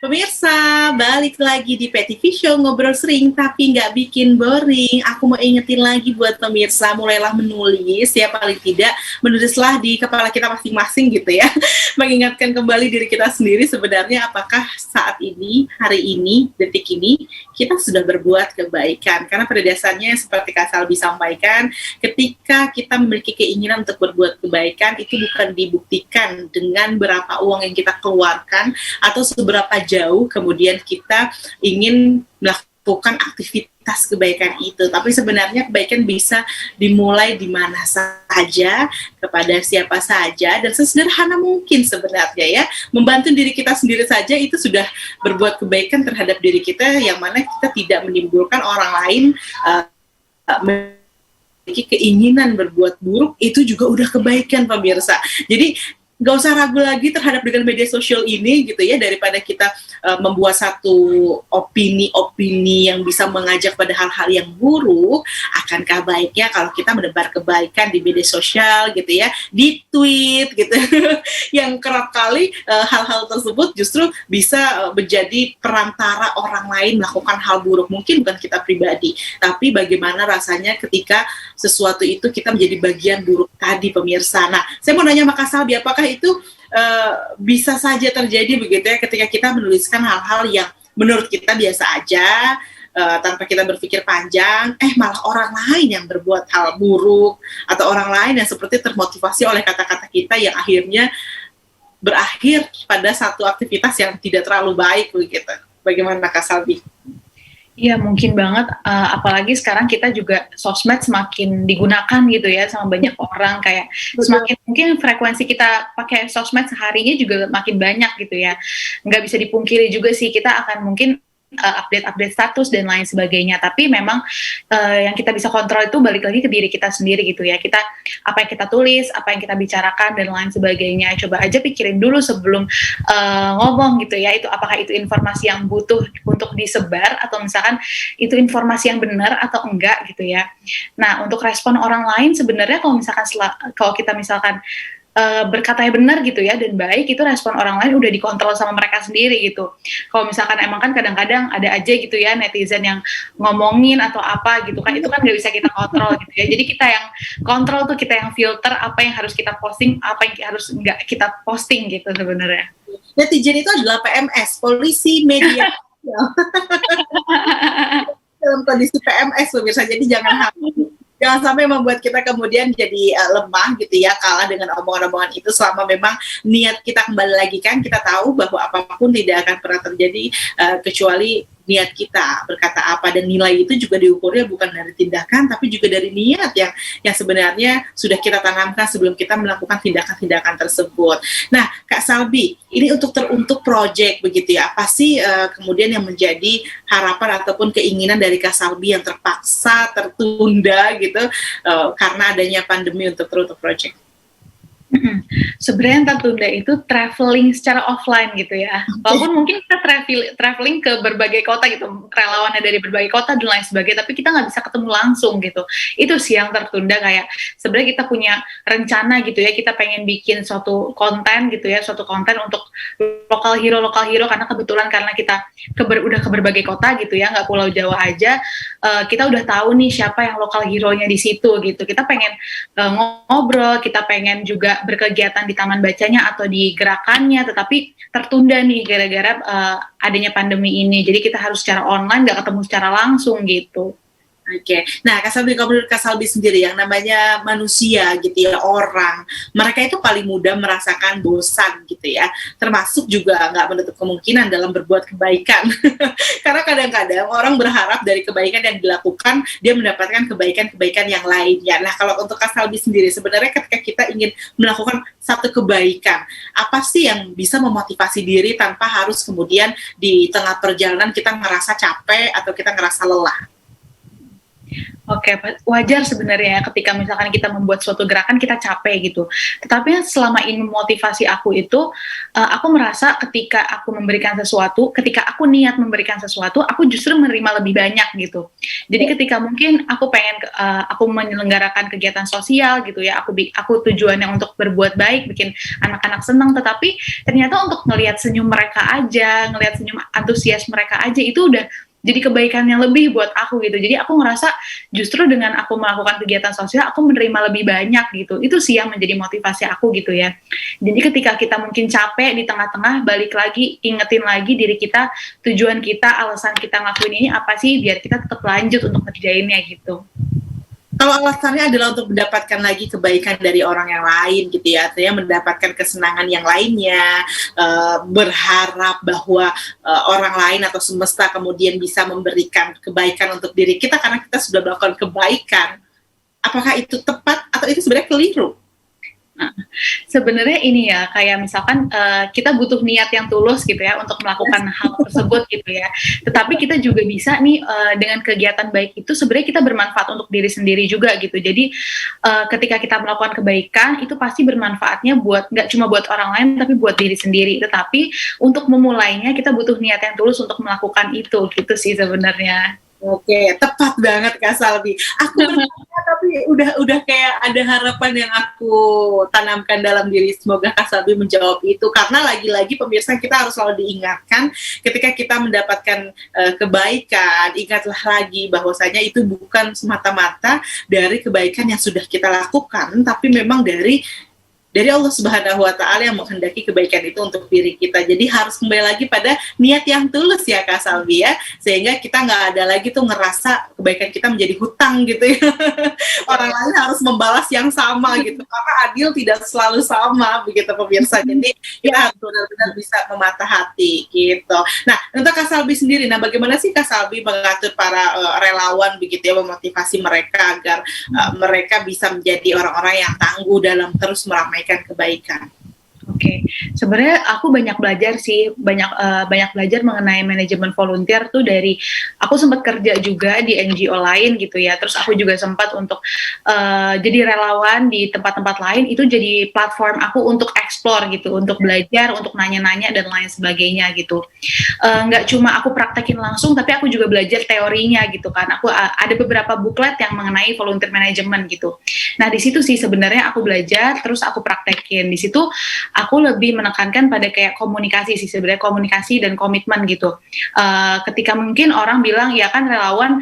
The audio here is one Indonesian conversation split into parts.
Pemirsa, balik lagi di PTV Show, ngobrol sering tapi nggak bikin boring. Aku mau ingetin lagi buat pemirsa, mulailah menulis ya, paling tidak menulislah di kepala kita masing-masing gitu ya. Mengingatkan kembali diri kita sendiri sebenarnya apakah saat ini, hari ini, detik ini, kita sudah berbuat kebaikan. Karena pada dasarnya seperti Kak Salbi sampaikan, ketika kita memiliki keinginan untuk berbuat kebaikan, itu bukan dibuktikan dengan berapa uang yang kita keluarkan atau seberapa jauh kemudian kita ingin melakukan aktivitas kebaikan itu. Tapi sebenarnya kebaikan bisa dimulai di mana saja, kepada siapa saja, dan sesederhana mungkin sebenarnya ya. Membantu diri kita sendiri saja itu sudah berbuat kebaikan terhadap diri kita, yang mana kita tidak menimbulkan orang lain memiliki keinginan berbuat buruk, itu juga udah kebaikan pemirsa. Jadi nggak usah ragu lagi terhadap dengan media sosial ini gitu ya, daripada kita membuat satu opini-opini yang bisa mengajak pada hal-hal yang buruk. Akankah baiknya kalau kita menebar kebaikan di media sosial gitu ya, di tweet gitu yang kerap kali hal-hal tersebut justru bisa menjadi perantara orang lain melakukan hal buruk. Mungkin bukan kita pribadi, tapi bagaimana rasanya ketika sesuatu itu kita menjadi bagian buruk tadi pemirsa. Nah, saya mau nanya Kak Salbi, apakah itu bisa saja terjadi begitu ya, ketika kita menuliskan hal-hal yang menurut kita biasa aja, tanpa kita berpikir panjang, malah orang lain yang berbuat hal buruk, atau orang lain yang seperti termotivasi oleh kata-kata kita yang akhirnya berakhir pada satu aktivitas yang tidak terlalu baik begitu. Bagaimana Kak Salbi? Iya mungkin banget, apalagi sekarang kita juga sosmed semakin digunakan gitu ya sama banyak orang, kayak semakin mungkin frekuensi kita pakai sosmed seharinya juga makin banyak gitu ya. Nggak bisa dipungkiri juga sih, kita akan mungkin update status dan lain sebagainya, tapi memang yang kita bisa kontrol itu balik lagi ke diri kita sendiri gitu ya. Kita apa yang kita tulis, apa yang kita bicarakan dan lain sebagainya, coba aja pikirin dulu sebelum ngomong gitu ya, itu apakah itu informasi yang butuh untuk disebar atau misalkan itu informasi yang benar atau enggak gitu ya. Nah, untuk respon orang lain sebenarnya kalau kita misalkan berkata yang benar gitu ya dan baik, itu respon orang lain udah dikontrol sama mereka sendiri gitu. Kalau misalkan emang kan kadang-kadang ada aja gitu ya netizen yang ngomongin atau apa gitu kan, itu kan nggak bisa kita kontrol gitu ya. Jadi kita yang kontrol tuh, kita yang filter apa yang harus kita posting, apa yang harus nggak kita posting gitu sebenarnya. Netizen itu adalah PMS, polisi media. Dalam kondisi PMS pemirsa, jadi jangan sampai membuat kita kemudian jadi lemah gitu ya, kalah dengan omongan-omongan itu, selama memang niat kita, kembali lagi kan kita tahu bahwa apapun tidak akan pernah terjadi kecuali niat kita berkata apa, dan nilai itu juga diukurnya bukan dari tindakan tapi juga dari niat yang sebenarnya sudah kita tanamkan sebelum kita melakukan tindakan-tindakan tersebut. Nah, Kak Salbi, ini untuk project begitu ya, apa sih kemudian yang menjadi harapan ataupun keinginan dari Kak Salbi yang terpaksa tertunda gitu karena adanya pandemi untuk project? Sebenarnya yang tertunda itu traveling secara offline gitu ya. Walaupun mungkin kita traveling ke berbagai kota gitu, relawannya dari berbagai kota dan lain sebagainya, tapi kita nggak bisa ketemu langsung gitu. Itu sih yang tertunda. Kayak sebenarnya kita punya rencana gitu ya, kita pengen bikin suatu konten gitu ya, suatu konten untuk lokal hero karena kebetulan karena kita udah ke berbagai kota gitu ya, nggak Pulau Jawa aja, kita udah tahu nih siapa yang lokal hero-nya di situ gitu. Kita pengen ngobrol, kita pengen juga berkegiatan di taman bacanya atau di gerakannya, tetapi tertunda nih gara-gara adanya pandemi ini. Jadi kita harus secara online, nggak ketemu secara langsung gitu. Oke. Nah, Kak Salbi, kalau menurut Kak Salbi sendiri, yang namanya manusia gitu ya, orang, mereka itu paling mudah merasakan bosan gitu ya, termasuk juga nggak menutup kemungkinan dalam berbuat kebaikan. Karena kadang-kadang orang berharap dari kebaikan yang dilakukan, dia mendapatkan kebaikan-kebaikan yang lainnya. Nah, kalau untuk Kak Salbi sendiri, sebenarnya ketika kita ingin melakukan satu kebaikan, apa sih yang bisa memotivasi diri tanpa harus kemudian di tengah perjalanan kita ngerasa capek atau kita ngerasa lelah? Oke, wajar sebenarnya ya ketika misalkan kita membuat suatu gerakan kita capek gitu. Tetapi selama ini motivasi aku itu, aku merasa ketika aku memberikan sesuatu, ketika aku niat memberikan sesuatu, aku justru menerima lebih banyak gitu. Jadi ketika mungkin aku pengen, aku menyelenggarakan kegiatan sosial gitu ya, aku tujuannya untuk berbuat baik, bikin anak-anak senang, tetapi ternyata untuk ngelihat senyum mereka aja, ngelihat senyum antusias mereka aja itu udah jadi kebaikan yang lebih buat aku gitu. Jadi aku ngerasa justru dengan aku melakukan kegiatan sosial, aku menerima lebih banyak gitu. Itu sih yang menjadi motivasi aku gitu ya. Jadi ketika kita mungkin capek di tengah-tengah, balik lagi, ingetin lagi diri kita, tujuan kita, alasan kita ngelakuin ini apa sih, biar kita tetap lanjut untuk ngerjainnya gitu. Kalau alasannya adalah untuk mendapatkan lagi kebaikan dari orang yang lain gitu ya, artinya mendapatkan kesenangan yang lainnya, berharap bahwa orang lain atau semesta kemudian bisa memberikan kebaikan untuk diri kita karena kita sudah melakukan kebaikan, apakah itu tepat atau itu sebenarnya keliru? Nah, sebenarnya ini ya, kayak misalkan kita butuh niat yang tulus gitu ya untuk melakukan hal tersebut gitu ya. Tetapi kita juga bisa nih dengan kegiatan baik itu sebenarnya kita bermanfaat untuk diri sendiri juga gitu. Jadi ketika kita melakukan kebaikan itu pasti bermanfaatnya buat nggak cuma buat orang lain tapi buat diri sendiri. Tetapi untuk memulainya kita butuh niat yang tulus untuk melakukan itu gitu sih sebenarnya. Oke, tepat banget Kak Salbi. Aku bertanya tapi udah kayak ada harapan yang aku tanamkan dalam diri. Semoga Kak Salbi menjawab itu karena lagi-lagi pemirsa kita harus selalu diingatkan ketika kita mendapatkan kebaikan, ingatlah lagi bahwasanya itu bukan semata-mata dari kebaikan yang sudah kita lakukan, tapi memang dari Allah Subhanahu wa Ta'ala yang menghendaki kebaikan itu untuk diri kita. Jadi harus kembali lagi pada niat yang tulus ya Kak Salbi ya, sehingga kita nggak ada lagi tuh ngerasa kebaikan kita menjadi hutang gitu ya. Orang lain harus membalas yang sama gitu, karena adil tidak selalu sama begitu pemirsa. Jadi kita harus benar-benar bisa mematah hati gitu. Nah untuk Kak Salbi sendiri, nah bagaimana sih Kak Salbi mengatur para relawan begitu ya, memotivasi mereka agar mereka bisa menjadi orang-orang yang tangguh dalam terus meramaikan kebaikan? Oke, sebenarnya aku banyak belajar sih, banyak belajar mengenai manajemen volunteer tuh dari aku sempat kerja juga di NGO lain gitu ya. Terus aku juga sempat untuk jadi relawan di tempat-tempat lain. Itu jadi platform aku untuk explore gitu, untuk belajar, untuk nanya-nanya dan lain sebagainya gitu. Nggak cuma aku praktekin langsung, tapi aku juga belajar teorinya gitu kan. Aku ada beberapa buklet yang mengenai volunteer management gitu. Nah di situ sih sebenarnya aku belajar, terus aku praktekin di situ. Aku lebih menekankan pada kayak komunikasi sih sebenarnya, komunikasi dan komitmen gitu. Ketika mungkin orang bilang ya kan relawan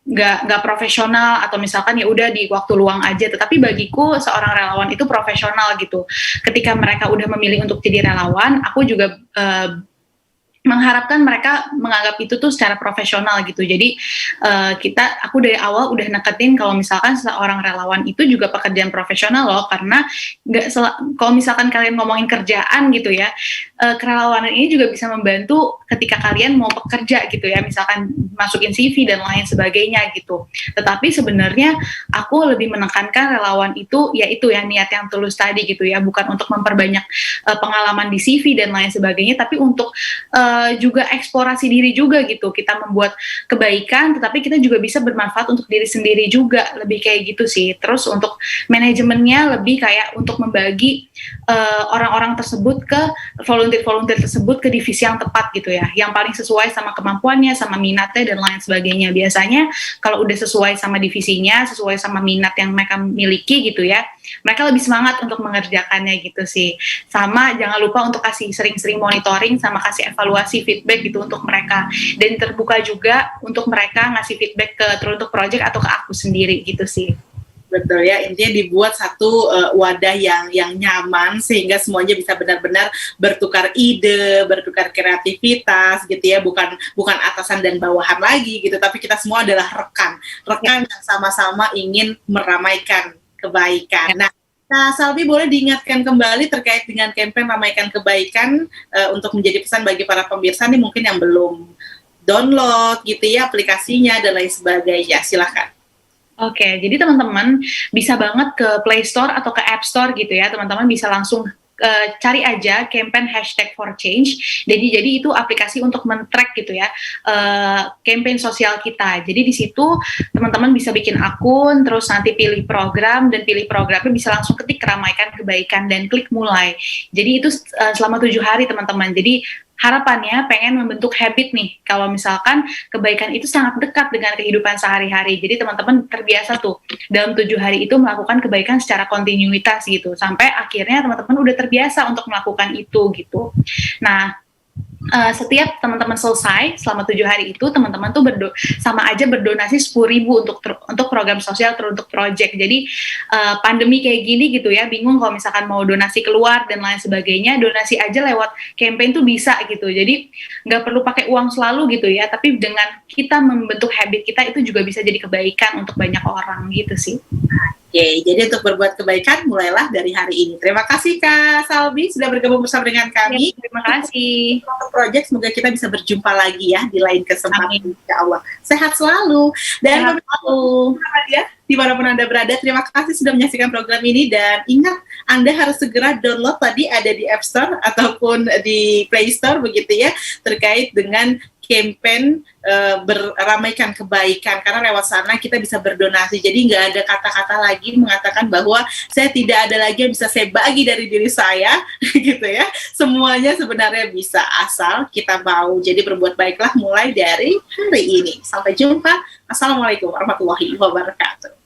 nggak profesional atau misalkan ya udah di waktu luang aja, tetapi bagiku seorang relawan itu profesional gitu. Ketika mereka udah memilih untuk jadi relawan, aku juga mengharapkan mereka menganggap itu tuh secara profesional gitu. Jadi aku dari awal udah neketin kalau misalkan seorang relawan itu juga pekerjaan profesional loh, karena kalau misalkan kalian ngomongin kerjaan gitu ya, kerelawanan ini juga bisa membantu ketika kalian mau bekerja gitu ya, misalkan masukin CV dan lain sebagainya gitu. Tetapi sebenarnya aku lebih menekankan relawan itu yaitu ya niat yang tulus tadi gitu ya, bukan untuk memperbanyak pengalaman di CV dan lain sebagainya, tapi untuk juga eksplorasi diri juga gitu. Kita membuat kebaikan, tetapi kita juga bisa bermanfaat untuk diri sendiri juga, lebih kayak gitu sih. Terus untuk manajemennya lebih kayak untuk membagi orang-orang tersebut ke volunteer tersebut ke divisi yang tepat gitu ya, yang paling sesuai sama kemampuannya, sama minatnya dan lain sebagainya. Biasanya kalau udah sesuai sama divisinya, sesuai sama minat yang mereka miliki gitu ya, mereka lebih semangat untuk mengerjakannya gitu sih. Sama jangan lupa untuk kasih sering-sering monitoring sama kasih evaluasi feedback gitu untuk mereka, dan terbuka juga untuk mereka ngasih feedback ke teruntuk project atau ke aku sendiri gitu sih. Betul ya, intinya dibuat satu wadah yang nyaman sehingga semuanya bisa benar-benar bertukar ide, bertukar kreativitas gitu ya, bukan atasan dan bawahan lagi gitu, tapi kita semua adalah rekan yang sama-sama ingin meramaikan kebaikan. Nah, Salbi boleh diingatkan kembali terkait dengan kampanye Ramaikan Kebaikan untuk menjadi pesan bagi para pemirsa nih mungkin yang belum download gitu ya aplikasinya dan lain sebagainya, silakan. Oke, jadi teman-teman bisa banget ke Play Store atau ke App Store gitu ya, teman-teman bisa langsung cari aja campaign #for_change. Jadi itu aplikasi untuk men-track gitu ya campaign sosial kita. Jadi di situ teman-teman bisa bikin akun, terus nanti pilih program, dan pilih programnya bisa langsung ketik Ramaikan Kebaikan dan klik mulai. Jadi itu selama 7 hari teman-teman. Jadi harapannya pengen membentuk habit nih, kalau misalkan kebaikan itu sangat dekat dengan kehidupan sehari-hari. Jadi teman-teman terbiasa tuh dalam 7 hari itu melakukan kebaikan secara kontinuitas gitu, sampai akhirnya teman-teman udah terbiasa untuk melakukan itu gitu. Nah, setiap teman-teman selesai selama 7 hari itu, teman-teman tuh sama aja berdonasi 10.000 untuk program sosial, untuk project. Jadi pandemi kayak gini gitu ya, bingung kalau misalkan mau donasi keluar dan lain sebagainya, donasi aja lewat campaign tuh bisa gitu. Jadi nggak perlu pakai uang selalu gitu ya, tapi dengan kita membentuk habit kita itu juga bisa jadi kebaikan untuk banyak orang gitu sih. Oke, jadi untuk berbuat kebaikan mulailah dari hari ini. Terima kasih Kak Salbi sudah bergabung bersama dengan kami. Ya, terima kasih. Untuk project, semoga kita bisa berjumpa lagi ya di lain kesempatan. Insya Allah. Sehat selalu. Dan Sehat selalu. Ya, dimanapun Anda berada, terima kasih sudah menyaksikan program ini. Dan ingat, Anda harus segera download, tadi ada di App Store ataupun di Play Store begitu ya, terkait dengan campaign beramaikan kebaikan, karena lewat sana kita bisa berdonasi. Jadi nggak ada kata-kata lagi mengatakan bahwa saya tidak ada lagi yang bisa saya bagi dari diri saya gitu ya. Semuanya sebenarnya bisa, asal kita mau. Jadi berbuat baiklah mulai dari hari ini. Sampai jumpa. Assalamualaikum warahmatullahi wabarakatuh.